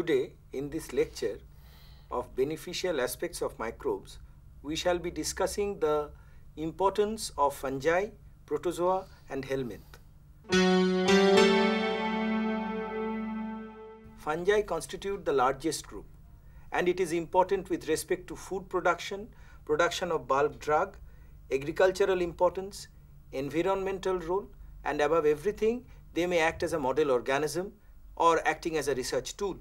Today, in this lecture of beneficial aspects of microbes, we shall be discussing the importance of fungi, protozoa and helminth. Fungi constitute the largest group, and it is important with respect to food production, production of bulk drug, agricultural importance, environmental role, and above everything, they may act as a model organism or acting as a research tool.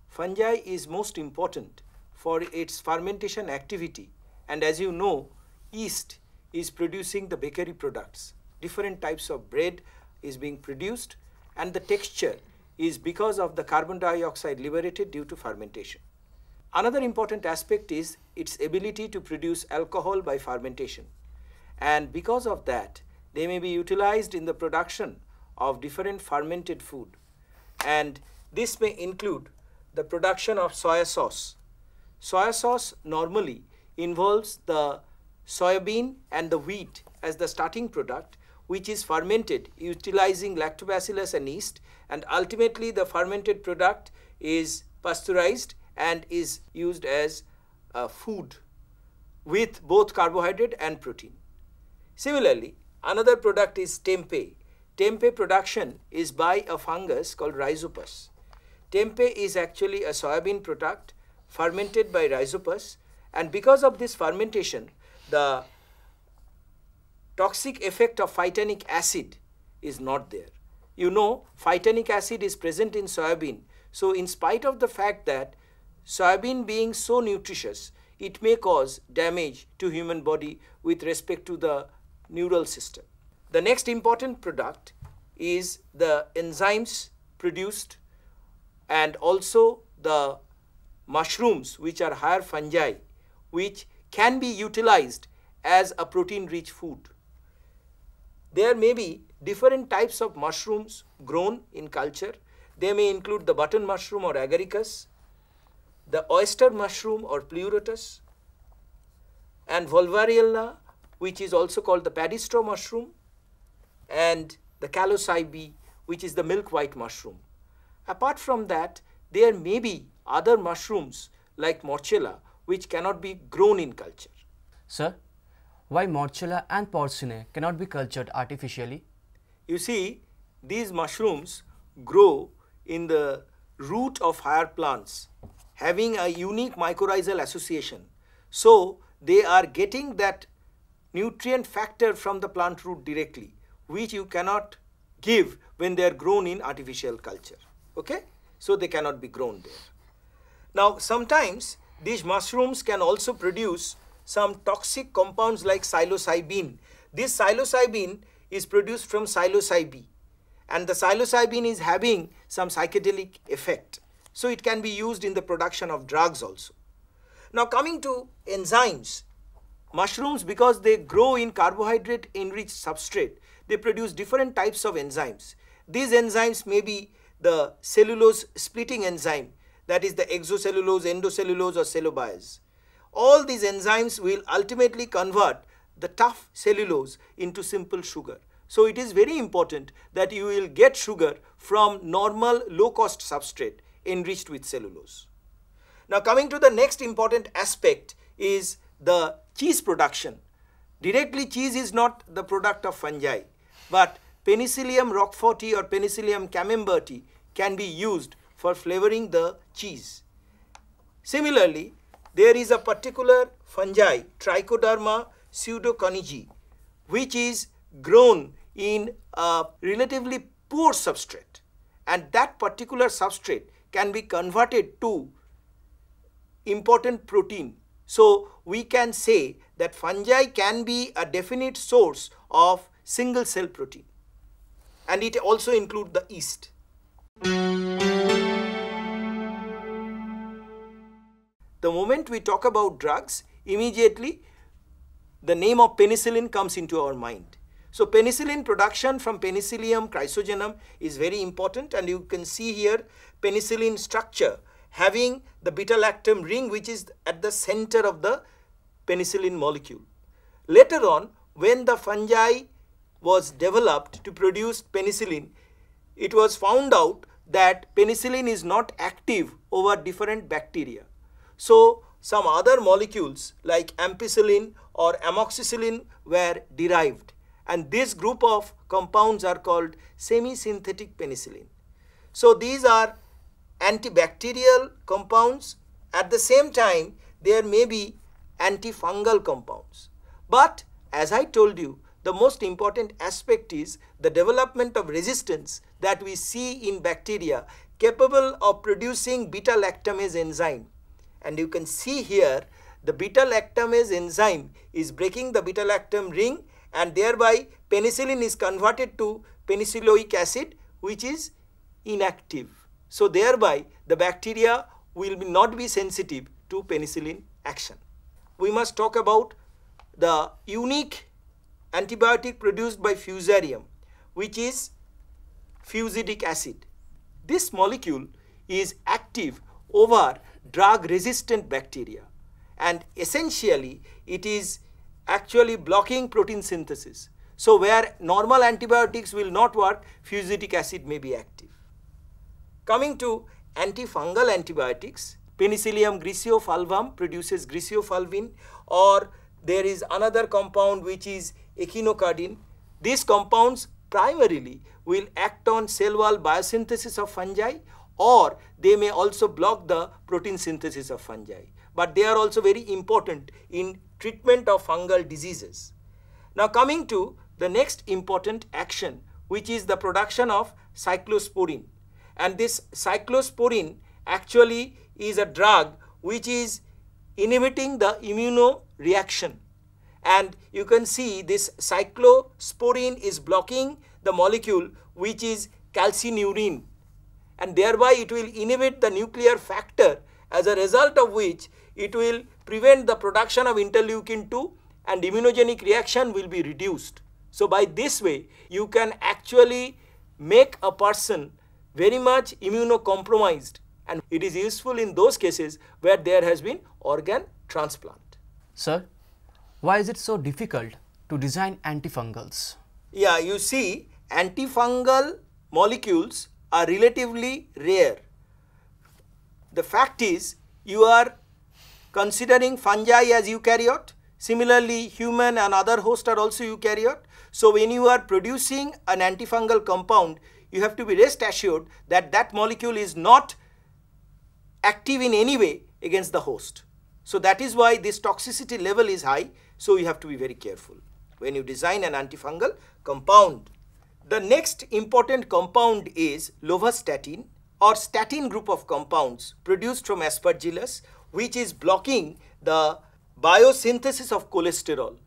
Fungi is most important for its fermentation activity, and as you know, yeast is producing the bakery products. Different types of bread is being produced, and the texture is because of the carbon dioxide liberated due to fermentation. Another important aspect is its ability to produce alcohol by fermentation, and because of that, they may be utilized in the production of different fermented food, and this may include the production of soya sauce. Soya sauce normally involves the soybean and the wheat as the starting product, which is fermented utilizing lactobacillus and yeast, and ultimately the fermented product is pasteurized and is used as food with both carbohydrate and protein. Similarly, another product is tempeh. Tempeh production is by a fungus called Rhizopus. Tempeh is actually a soybean product fermented by Rhizopus, and because of this fermentation, the toxic effect of phytanic acid is not there. You know, phytanic acid is present in soybean, so in spite of the fact that soybean being so nutritious, it may cause damage to human body with respect to the neural system. The next important product is the enzymes produced and also the mushrooms, which are higher fungi, which can be utilized as a protein-rich food. There may be different types of mushrooms grown in culture. They may include the button mushroom or agaricus, the oyster mushroom or pleurotus, and Volvariella, which is also called the paddy straw mushroom, and the Calocybe, which is the milk white mushroom. Apart from that, there may be other mushrooms like Morchella, which cannot be grown in culture. Sir, why Morchella and Porcine cannot be cultured artificially? You see, these mushrooms grow in the root of higher plants, having a unique mycorrhizal association. So, they are getting that nutrient factor from the plant root directly, which you cannot give when they are grown in artificial culture. Okay? So, they cannot be grown there. Now, sometimes these mushrooms can also produce some toxic compounds like psilocybin. This psilocybin is produced from psilocybe, and the psilocybin is having some psychedelic effect. So, it can be used in the production of drugs also. Now, coming to enzymes, mushrooms, because they grow in carbohydrate enriched substrate, they produce different types of enzymes. These enzymes may be the cellulose splitting enzyme, that is the exocellulose, endocellulose or cellobiase. All these enzymes will ultimately convert the tough cellulose into simple sugar. So, it is very important that you will get sugar from normal low cost substrate enriched with cellulose. Now, coming to the next important aspect is the cheese production. Directly, cheese is not the product of fungi, but Penicillium roqueforti or Penicillium camemberti can be used for flavoring the cheese. Similarly, there is a particular fungi, Trichoderma pseudoconiji, which is grown in a relatively poor substrate, and that particular substrate can be converted to important protein. So, we can say that fungi can be a definite source of single cell protein, and it also includes the yeast. The moment we talk about drugs, immediately the name of penicillin comes into our mind. So, penicillin production from Penicillium chrysogenum is very important, and you can see here penicillin structure having the beta-lactam ring, which is at the center of the penicillin molecule. Later on, when the fungi was developed to produce penicillin, it was found out that penicillin is not active over different bacteria. So some other molecules like ampicillin or amoxicillin were derived, and this group of compounds are called semi-synthetic penicillin. So these are antibacterial compounds. At the same time, there may be antifungal compounds. But as I told you, the most important aspect is the development of resistance that we see in bacteria capable of producing beta-lactamase enzyme. And you can see here the beta-lactamase enzyme is breaking the beta-lactam ring, and thereby penicillin is converted to penicilloic acid, which is inactive. So thereby the bacteria will not be sensitive to penicillin action. We must talk about the unique antibiotic produced by Fusarium, which is fusidic acid. This molecule is active over drug resistant bacteria, and essentially it is actually blocking protein synthesis. So where normal antibiotics will not work, fusidic acid may be active. Coming to antifungal antibiotics, Penicillium griseofulvum produces griseofulvin, or there is another compound which is echinocardin. These compounds primarily will act on cell wall biosynthesis of fungi, or they may also block the protein synthesis of fungi. But they are also very important in treatment of fungal diseases. Now coming to the next important action, which is the production of cyclosporin. And this cyclosporin actually is a drug which is inhibiting the immunoreaction. And you can see this cyclosporin is blocking the molecule which is calcineurin, and thereby it will inhibit the nuclear factor, as a result of which it will prevent the production of interleukin 2 and immunogenic reaction will be reduced. So by this way you can actually make a person very much immunocompromised, and it is useful in those cases where there has been organ transplant. Sir, why is it so difficult to design antifungals? Yeah, you see, antifungal molecules are relatively rare. The fact is, you are considering fungi as eukaryote. Similarly, human and other hosts are also eukaryote. So when you are producing an antifungal compound, you have to be rest assured that that molecule is not active in any way against the host. So that is why this toxicity level is high. So you have to be very careful when you design an antifungal compound. The next important compound is lovastatin, or statin group of compounds produced from Aspergillus, which is blocking the biosynthesis of cholesterol.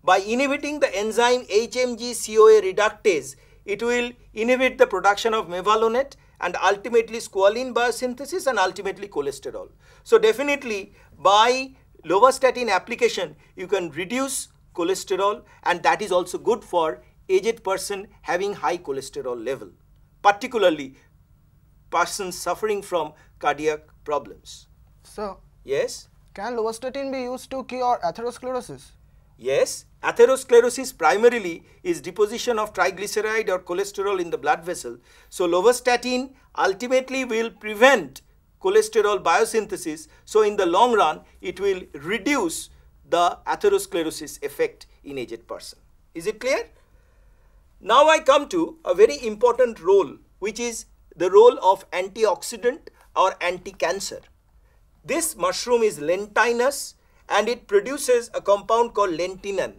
By inhibiting the enzyme HMG-CoA reductase, it will inhibit the production of mevalonate and ultimately squalene biosynthesis and ultimately cholesterol. So definitely by lovastatin application you can reduce cholesterol, and that is also good for aged person having high cholesterol level, particularly persons suffering from cardiac problems. So, Yes? can lovastatin be used to cure atherosclerosis? Yes, atherosclerosis primarily is deposition of triglyceride or cholesterol in the blood vessel. So lovastatin ultimately will prevent cholesterol biosynthesis. So in the long run, it will reduce the atherosclerosis effect in aged person. Is it clear? Now I come to a very important role, which is the role of antioxidant or anti-cancer. This mushroom is lentinous, and it produces a compound called lentinan,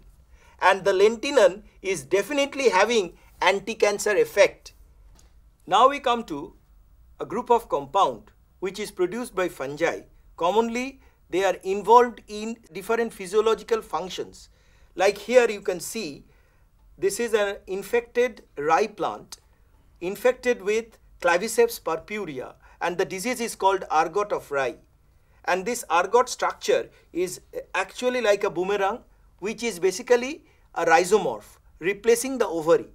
and the lentinan is definitely having anti-cancer effect. Now we come to a group of compound which is produced by fungi. Commonly they are involved in different physiological functions. Like here you can see this is an infected rye plant infected with Claviceps purpurea, and the disease is called ergot of rye. And this ergot structure is actually like a boomerang, which is basically a rhizomorph replacing the ovary.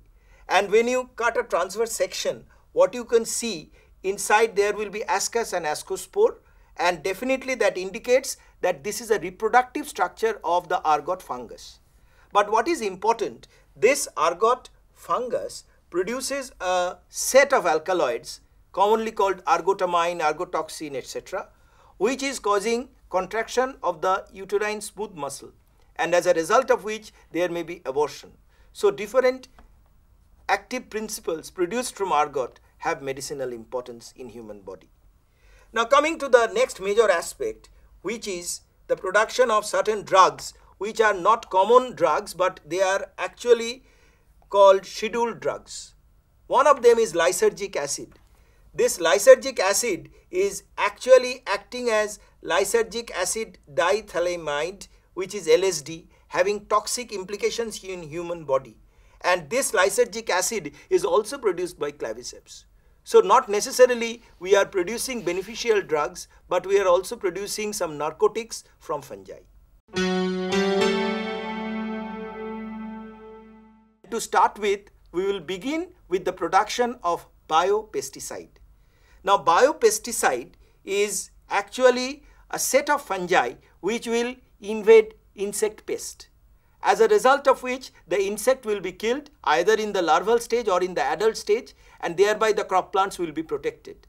And when you cut a transverse section, what you can see inside there will be ascus and ascospore, and definitely that indicates that this is a reproductive structure of the ergot fungus. But what is important, this ergot fungus produces a set of alkaloids commonly called ergotamine, ergotoxin, etc., which is causing contraction of the uterine smooth muscle, and as a result of which there may be abortion. So different active principles produced from ergot have medicinal importance in human body. Now coming to the next major aspect, which is the production of certain drugs which are not common drugs, but they are actually called scheduled drugs. One of them is lysergic acid. This lysergic acid is actually acting as lysergic acid dithylamide, which is LSD, having toxic implications in human body. And this lysergic acid is also produced by claviceps. So not necessarily we are producing beneficial drugs, but we are also producing some narcotics from fungi. To start with, we will begin with the production of biopesticide. Now biopesticide is actually a set of fungi which will invade insect pest, as a result of which the insect will be killed either in the larval stage or in the adult stage, and thereby the crop plants will be protected.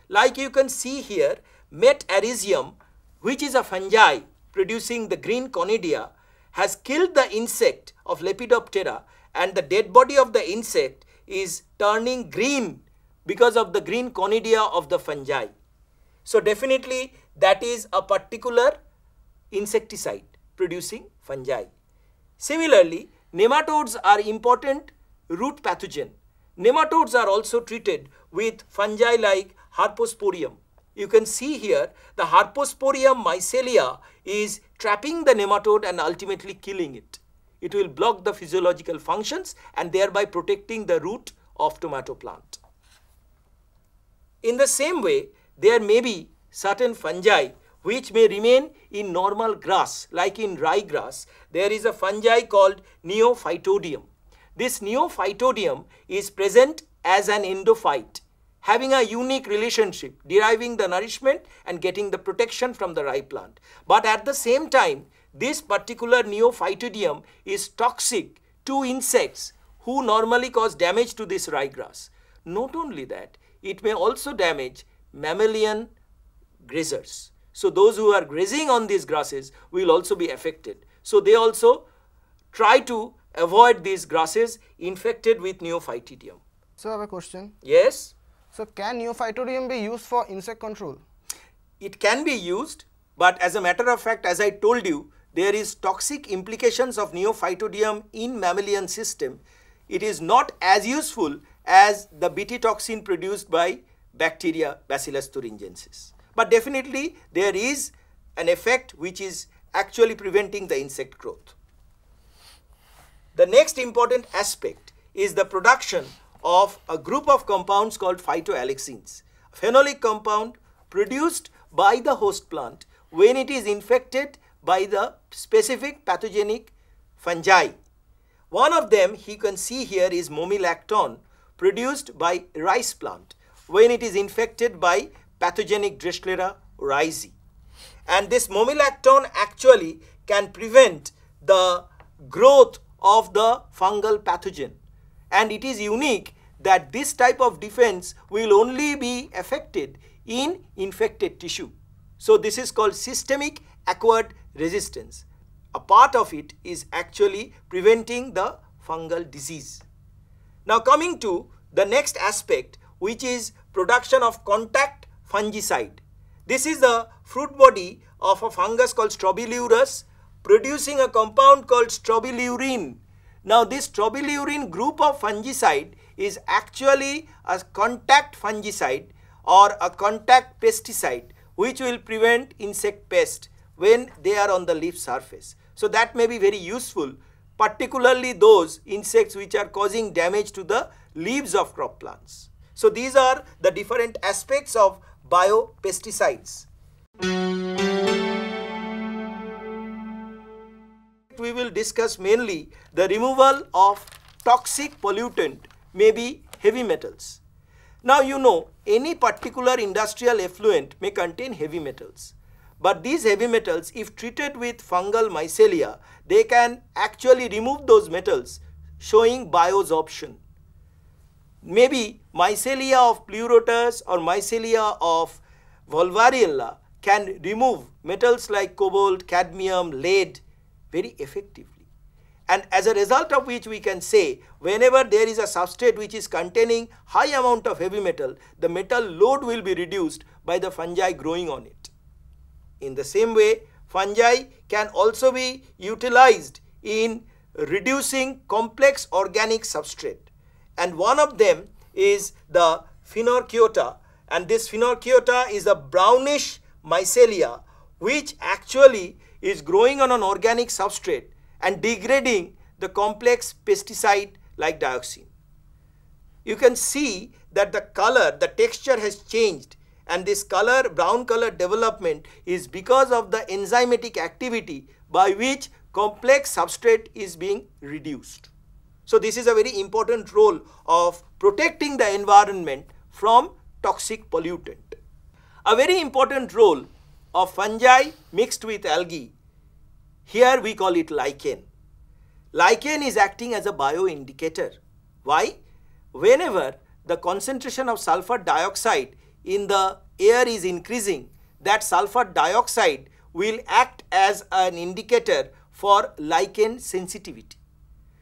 Like you can see here, Metarhizium, which is a fungi producing the green conidia, has killed the insect of Lepidoptera, and the dead body of the insect is turning green because of the green conidia of the fungi. So definitely that is a particular insecticide producing fungi. Similarly, nematodes are important root pathogen. Nematodes are also treated with fungi like Harposporium. You can see here the Harposporium mycelia is trapping the nematode and ultimately killing it. It will block the physiological functions and thereby protecting the root of tomato plant. In the same way, there may be certain fungi which may remain in normal grass, like in ryegrass. There is a fungi called Neophytodium. This Neophytodium is present as an endophyte, having a unique relationship, deriving the nourishment and getting the protection from the rye plant. But at the same time, this particular Neophytodium is toxic to insects who normally cause damage to this ryegrass. Not only that, it may also damage mammalian grazers. So those who are grazing on these grasses will also be affected. So they also try to avoid these grasses infected with Neophytodium. So I have a question. Yes? So can Neophytodium be used for insect control? It can be used, but as a matter of fact, as I told you, there is toxic implications of Neophytodium in mammalian system. It is not as useful as the Bt toxin produced by bacteria Bacillus thuringiensis. But definitely there is an effect which is actually preventing the insect growth. The next important aspect is the production of a group of compounds called phytoalexins, a phenolic compound produced by the host plant when it is infected by the specific pathogenic fungi. One of them you can see here is momilactone, produced by rice plant when it is infected by pathogenic Dreschlera rizi. And this momilactone actually can prevent the growth of the fungal pathogen. And it is unique that this type of defense will only be affected in infected tissue. So this is called systemic acquired resistance. A part of it is actually preventing the fungal disease. Now coming to the next aspect, which is production of contact fungicide. This is the fruit body of a fungus called Strobilurus producing a compound called strobilurine. Now this strobilurine group of fungicide is actually a contact fungicide or a contact pesticide which will prevent insect pest when they are on the leaf surface. So that may be very useful, particularly those insects which are causing damage to the leaves of crop plants. So these are the different aspects of biopesticides. We will discuss mainly the removal of toxic pollutant, maybe heavy metals. Now you know any particular industrial effluent may contain heavy metals. But these heavy metals, if treated with fungal mycelia, they can actually remove those metals showing biosorption. Maybe mycelia of pleurotus or mycelia of volvariella can remove metals like cobalt, cadmium, lead very effectively. And as a result of which we can say, whenever there is a substrate which is containing high amount of heavy metal, the metal load will be reduced by the fungi growing on it. In the same way, fungi can also be utilized in reducing complex organic substrate. And one of them is the Phenorchiota, and this Phenorchiota is a brownish mycelia which actually is growing on an organic substrate and degrading the complex pesticide like dioxin. You can see that the color, the texture has changed, and this color, brown color development is because of the enzymatic activity by which complex substrate is being reduced. So this is a very important role of protecting the environment from toxic pollutant. A very important role of fungi mixed with algae, here we call it lichen. Lichen is acting as a bioindicator. Why? Whenever the concentration of sulfur dioxide in the air is increasing, that sulfur dioxide will act as an indicator for lichen sensitivity.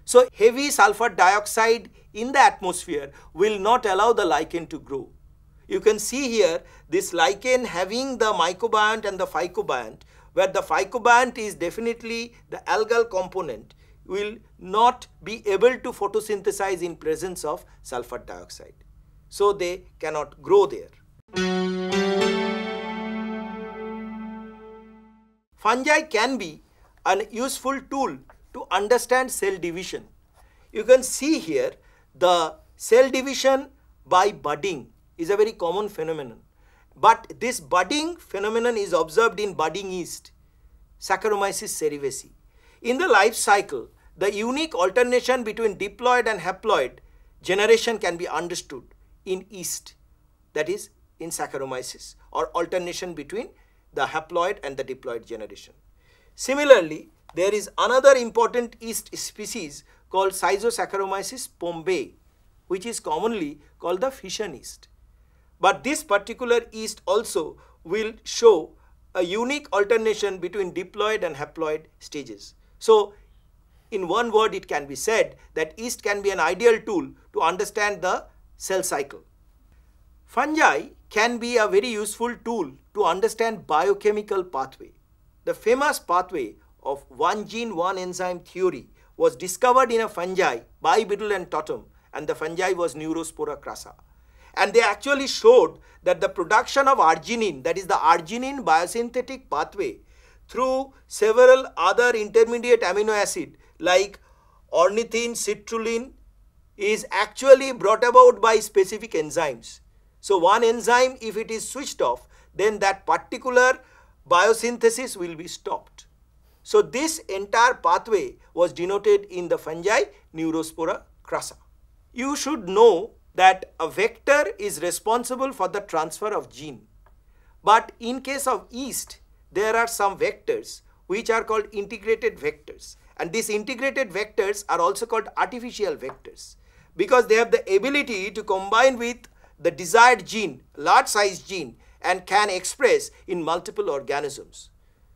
So heavy sulfur dioxide in the atmosphere will not allow the lichen to grow. You can see here this lichen having the mycobiont and the phycobiont, where the phycobiont is definitely the algal component, will not be able to photosynthesize in presence of sulfur dioxide. So they cannot grow there. Fungi can be a useful tool to understand cell division. You can see here the cell division by budding is a very common phenomenon. But this budding phenomenon is observed in budding yeast, Saccharomyces cerevisiae. In the life cycle, the unique alternation between diploid and haploid generation can be understood in yeast, that is in Saccharomyces, or alternation between the haploid and the diploid generation. Similarly, there is another important yeast species called Schizosaccharomyces pombe, which is commonly called the fission yeast. But this particular yeast also will show a unique alternation between diploid and haploid stages. So in one word, it can be said that yeast can be an ideal tool to understand the cell cycle. Fungi can be a very useful tool to understand biochemical pathway. The famous pathway of one gene, one enzyme theory was discovered in a fungi by Biddle and Totham, and the fungi was Neurospora crassa. And they actually showed that the production of arginine, that is the arginine biosynthetic pathway, through several other intermediate amino acid like ornithine, citrulline, is actually brought about by specific enzymes. So one enzyme, if it is switched off, then that particular biosynthesis will be stopped. So this entire pathway was denoted in the fungi Neurospora crassa. You should know that a vector is responsible for the transfer of gene. But in case of yeast, there are some vectors which are called integrated vectors. And these integrated vectors are also called artificial vectors because they have the ability to combine with the desired gene, large size gene, and can express in multiple organisms.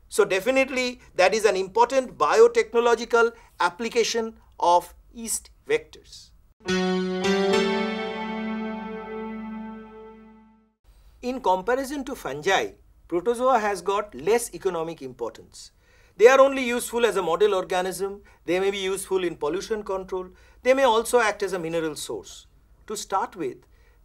So definitely that is an important biotechnological application of yeast vectors. In comparison to fungi, protozoa has got less economic importance. They are only useful as a model organism, they may be useful in pollution control, they may also act as a mineral source. To start with,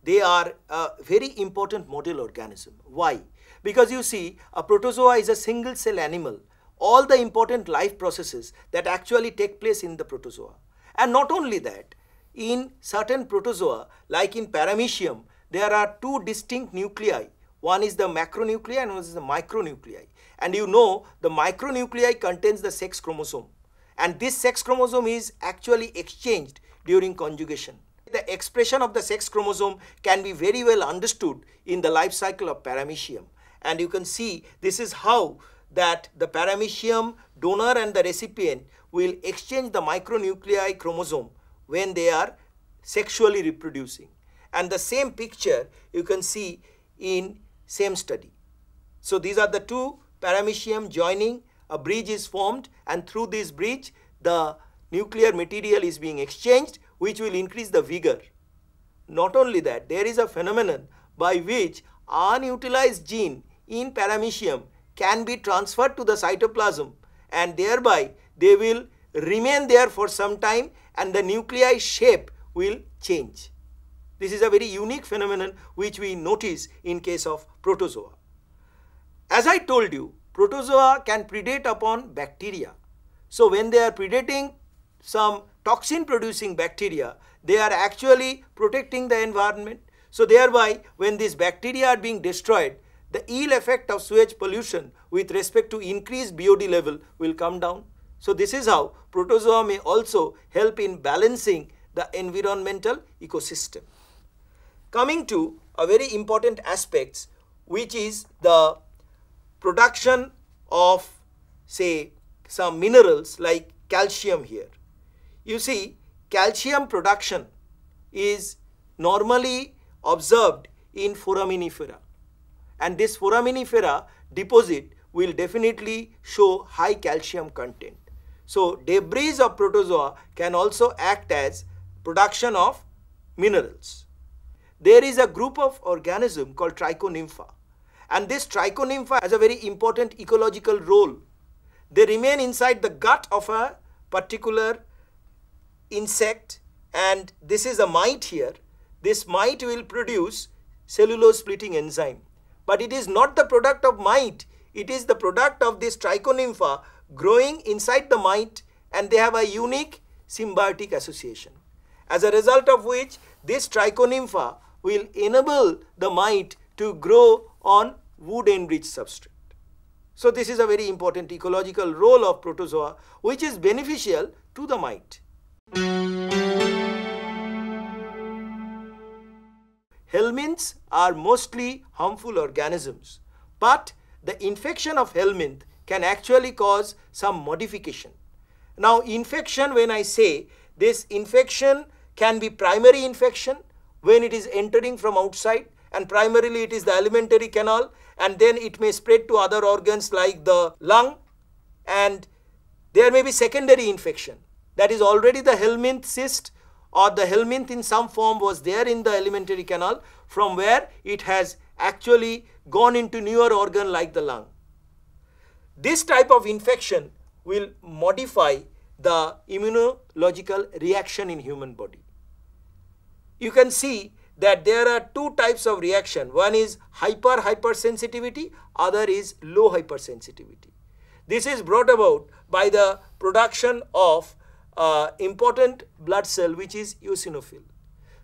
they are a very important model organism. Why? Because you see, a protozoa is a single cell animal. All the important life processes that actually take place in the protozoa. And not only that, in certain protozoa, like in Paramecium, there are two distinct nuclei. One is the macronuclei and one is the micronuclei. And you know the micronuclei contains the sex chromosome. And this sex chromosome is actually exchanged during conjugation. The expression of the sex chromosome can be very well understood in the life cycle of Paramecium. And you can see this is how that the Paramecium donor and the recipient will exchange the micronuclei chromosome when they are sexually reproducing. And the same picture you can see in same study. So these are the two paramecium joining, a bridge is formed, and through this bridge the nuclear material is being exchanged, which will increase the vigor. Not only that, there is a phenomenon by which unutilized gene in paramecium can be transferred to the cytoplasm, and thereby they will remain there for some time and the nuclei shape will change. This is a very unique phenomenon which we notice in case of protozoa. As I told you, protozoa can predate upon bacteria. So when they are predating some toxin producing bacteria, they are actually protecting the environment. So thereby, when these bacteria are being destroyed, the ill effect of sewage pollution with respect to increased BOD level will come down. So this is how protozoa may also help in balancing the environmental ecosystem. Coming to a very important aspects, which is the production of, say, some minerals like calcium here. You see, calcium production is normally observed in foraminifera, and this foraminifera deposit will definitely show high calcium content. So debris of protozoa can also act as production of minerals. There is a group of organism called Trichonympha, and this Trichonympha has a very important ecological role. They remain inside the gut of a particular insect, and this is a mite here. This mite will produce cellulose splitting enzyme, but it is not the product of mite, it is the product of this Trichonympha growing inside the mite, and they have a unique symbiotic association, as a result of which this Trichonympha will enable the mite to grow on wood enriched substrate. So this is a very important ecological role of protozoa, which is beneficial to the mite. Helminths are mostly harmful organisms, but the infection of helminth can actually cause some modification. Now infection, when I say this infection can be primary infection when it is entering from outside, and primarily it is the alimentary canal, and then it may spread to other organs like the lung, and there may be secondary infection, that is already the helminth cyst or the helminth in some form was there in the alimentary canal, from where it has actually gone into newer organ like the lung. This type of infection will modify the immunological reaction in human body. You can see that there are two types of reaction. One is hypersensitivity, other is low hypersensitivity. This is brought about by the production of important blood cell, which is eosinophil.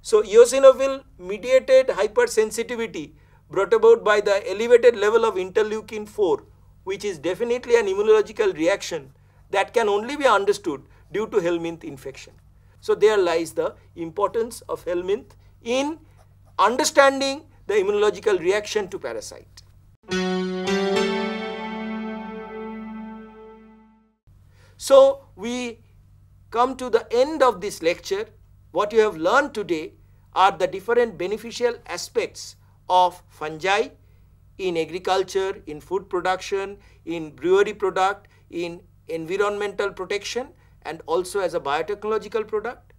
So eosinophil mediated hypersensitivity brought about by the elevated level of interleukin 4, which is definitely an immunological reaction that can only be understood due to helminth infection. So there lies the importance of helminth in understanding the immunological reaction to parasite. So we come to the end of this lecture. What you have learned today are the different beneficial aspects of fungi in agriculture, in food production, in brewery product, in environmental protection, and also as a biotechnological product.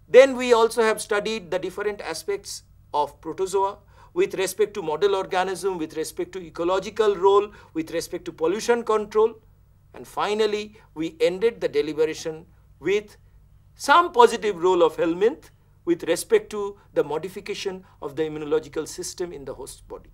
Then we also have studied the different aspects of protozoa with respect to model organism, with respect to ecological role, with respect to pollution control, and finally we ended the deliberation with some positive role of helminth with respect to the modification of the immunological system in the host body.